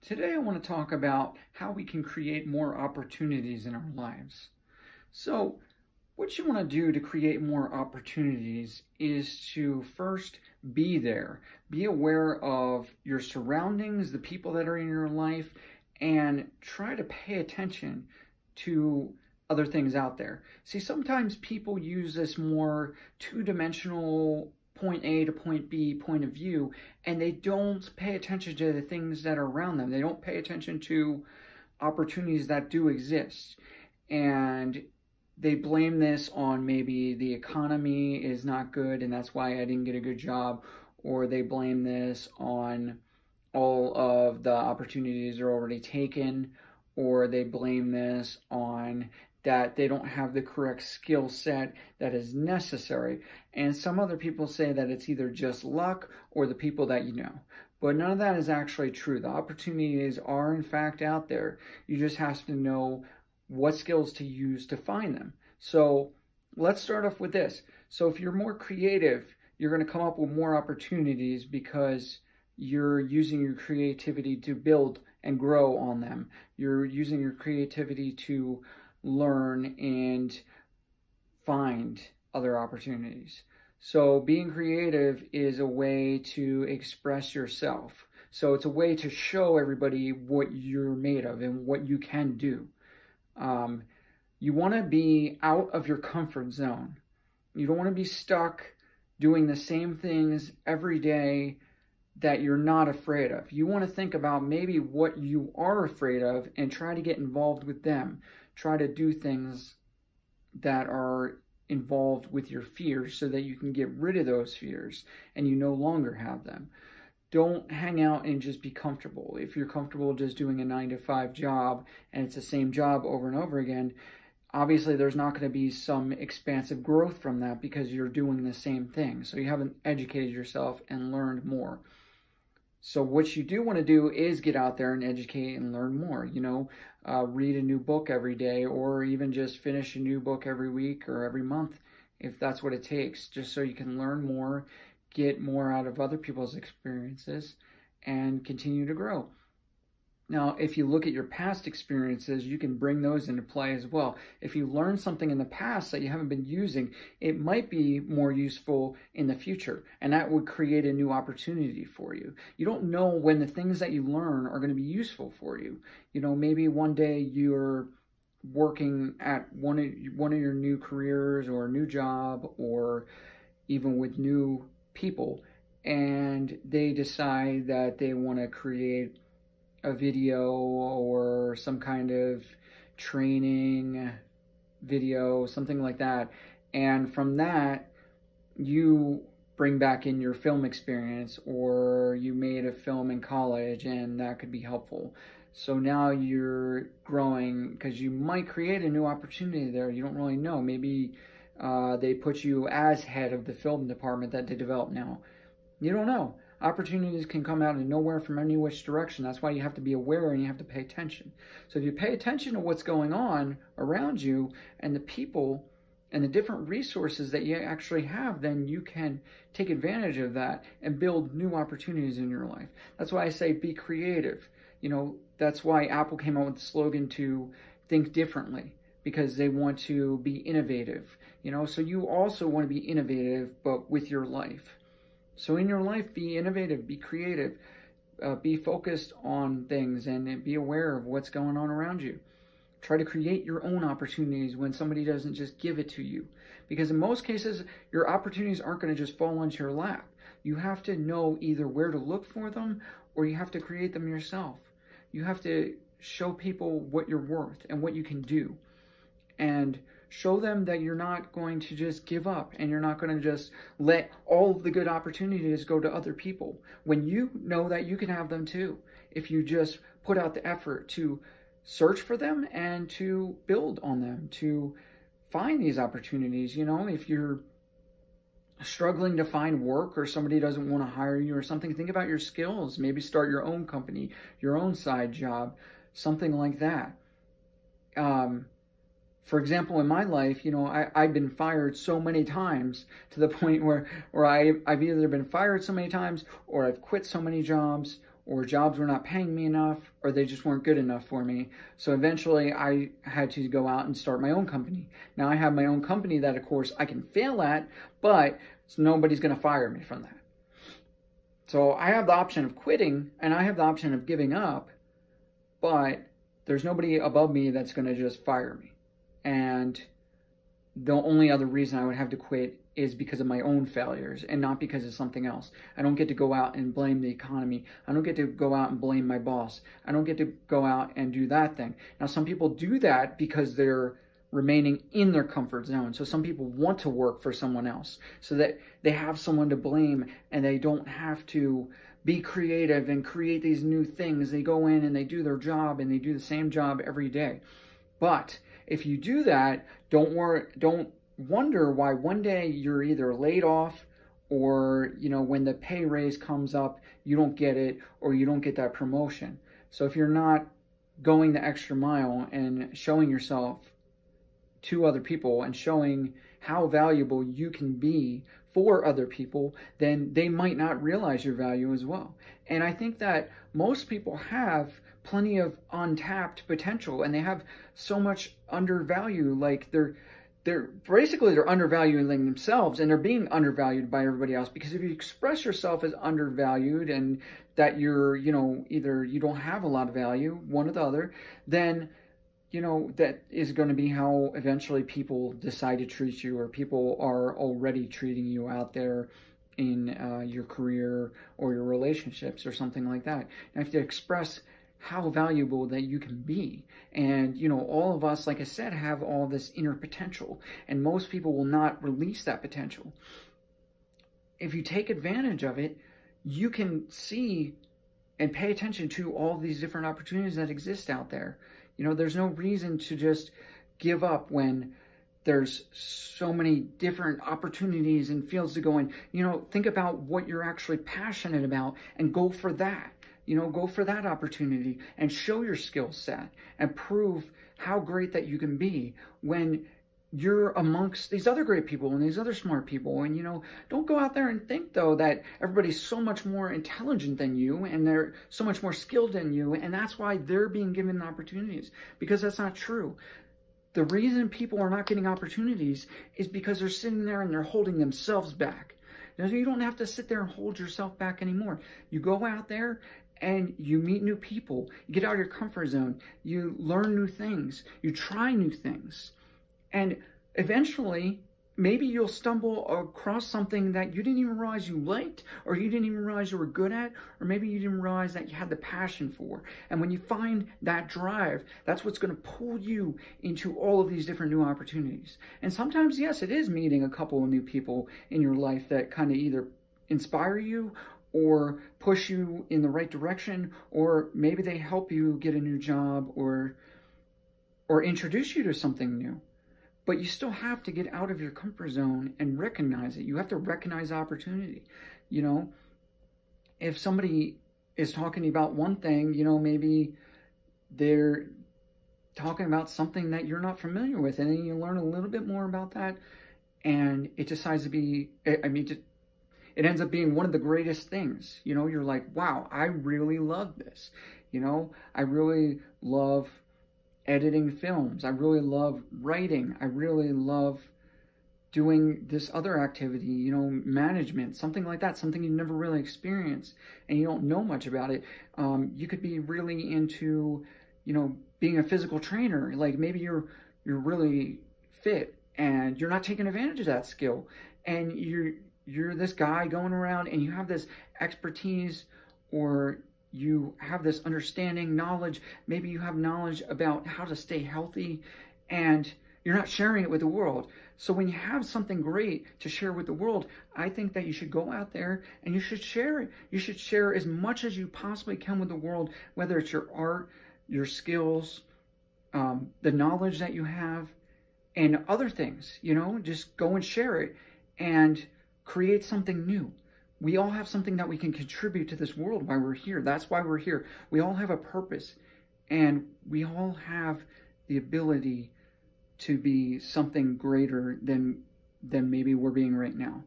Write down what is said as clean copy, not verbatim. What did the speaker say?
Today I want to talk about how we can create more opportunities in our lives. So, what you want to do to create more opportunities is to first be there. Be aware of your surroundings, the people that are in your life, and try to pay attention to other things out there. See, sometimes people use this more two-dimensional point A to point B point of view, and they don't pay attention to the things that are around them. They don't pay attention to opportunities that do exist. And they blame this on maybe the economy is not good and that's why I didn't get a good job, or they blame this on all of the opportunities are already taken, or they blame this on that they don't have the correct skill set that is necessary. And some other people say that it's either just luck or the people that you know. But none of that is actually true. The opportunities are in fact out there. You just have to know what skills to use to find them. So let's start off with this. So if you're more creative, you're going to come up with more opportunities because you're using your creativity to build and grow on them. You're using your creativity to learn and find other opportunities. So being creative is a way to express yourself. So it's a way to show everybody what you're made of and what you can do. You want to be out of your comfort zone. You don't want to be stuck doing the same things every day that you're not afraid of. You want to think about maybe what you are afraid of and try to get involved with them. Try to do things that are involved with your fears so that you can get rid of those fears and you no longer have them. Don't hang out and just be comfortable. If you're comfortable just doing a 9-to-5 job and it's the same job over and over again, obviously there's not going to be some expansive growth from that because you're doing the same thing. So you haven't educated yourself and learned more. So what you do want to do is get out there and educate and learn more. Read a new book every day, or even just finish a new book every week or every month, if that's what it takes, just so you can learn more, get more out of other people's experiences, and continue to grow. Now, if you look at your past experiences, you can bring those into play as well. If you learn something in the past that you haven't been using, it might be more useful in the future, and that would create a new opportunity for you. You don't know when the things that you learn are going to be useful for you. Maybe one day you're working at one of your new careers or a new job, or even with new people, and they decide that they want to create a video or some kind of training video, something like that. And from that, you bring back in your film experience, or you made a film in college and that could be helpful. So now you're growing because you might create a new opportunity there. You don't really know. Maybe they put you as head of the film department that they develop now. You don't know. Opportunities can come out of nowhere from any which direction. That's why you have to be aware and you have to pay attention. So if you pay attention to what's going on around you and the people and the different resources that you actually have, then you can take advantage of that and build new opportunities in your life. That's why I say be creative. That's why Apple came out with the slogan to think differently, because they want to be innovative. So you also want to be innovative, but with your life. So in your life, be innovative, be creative, be focused on things, and be aware of what's going on around you. Try to create your own opportunities when somebody doesn't just give it to you. Because in most cases, your opportunities aren't going to just fall into your lap. You have to know either where to look for them, or you have to create them yourself. You have to show people what you're worth and what you can do. And show them that you're not going to just give up, and you're not going to just let all of the good opportunities go to other people, when you know that you can have them too, if you just put out the effort to search for them and to build on them, to find these opportunities. If you're struggling to find work, or somebody doesn't want to hire you or something, think about your skills. Maybe start your own company, your own side job, something like that. For example, in my life, I've been fired so many times to the point where I've either been fired so many times, or I've quit so many jobs, or jobs were not paying me enough, or they just weren't good enough for me. So eventually I had to go out and start my own company. Now I have my own company that, of course, I can fail at, but nobody's going to fire me from that. So I have the option of quitting, and I have the option of giving up, but there's nobody above me that's going to just fire me. And the only other reason I would have to quit is because of my own failures and not because of something else. I don't get to go out and blame the economy. I don't get to go out and blame my boss. I don't get to go out and do that thing. Now, some people do that because they're remaining in their comfort zone. So some people want to work for someone else so that they have someone to blame and they don't have to be creative and create these new things. They go in and they do their job and they do the same job every day. But if you do that, don't wonder why one day you're either laid off or, when the pay raise comes up, you don't get it or you don't get that promotion. So if you're not going the extra mile and showing yourself to other people and showing how valuable you can be for other people, then they might not realize your value as well. And I think that most people have plenty of untapped potential, and they have so much undervalue. Like they're undervaluing themselves, and they're being undervalued by everybody else. Because if you express yourself as undervalued and that you're, either you don't have a lot of value, one or the other, then that is going to be how eventually people decide to treat you, or people are already treating you out there in your career or your relationships or something like that. You have to express how valuable that you can be. And, all of us, like I said, have all this inner potential, and most people will not release that potential. If you take advantage of it, you can see and pay attention to all these different opportunities that exist out there. There's no reason to just give up when there's so many different opportunities and fields to go in. Think about what you're actually passionate about and go for that. Go for that opportunity and show your skill set and prove how great that you can be when you're amongst these other great people and these other smart people. And, don't go out there and think, though, that everybody's so much more intelligent than you and they're so much more skilled than you, and that's why they're being given opportunities, because that's not true. The reason people are not getting opportunities is because they're sitting there and they're holding themselves back. You don't have to sit there and hold yourself back anymore. You go out there and you meet new people. You get out of your comfort zone. You learn new things. You try new things. And eventually, maybe you'll stumble across something that you didn't even realize you liked, or you didn't even realize you were good at, or maybe you didn't realize that you had the passion for. And when you find that drive, that's what's going to pull you into all of these different new opportunities. And sometimes, yes, it is meeting a couple of new people in your life that kind of either inspire you or push you in the right direction, or maybe they help you get a new job or introduce you to something new. But you still have to get out of your comfort zone and recognize it. You have to recognize opportunity. If somebody is talking about one thing, maybe they're talking about something that you're not familiar with, and then you learn a little bit more about that, and it decides to be, it ends up being one of the greatest things. You're like, wow, I really love this. I really love editing films. I really love writing. I really love doing this other activity, management, something like that, something you've never really experienced and you don't know much about it. You could be really into, being a physical trainer. Like maybe you're really fit and you're not taking advantage of that skill, and you're this guy going around and you have this expertise, or you have this understanding, knowledge. Maybe you have knowledge about how to stay healthy, and you're not sharing it with the world. So when you have something great to share with the world, I think that you should go out there and you should share it. You should share as much as you possibly can with the world, whether it's your art, your skills, the knowledge that you have, and other things. Just go and share it and create something new. We all have something that we can contribute to this world while we're here. That's why we're here. We all have a purpose, and we all have the ability to be something greater than maybe we're being right now.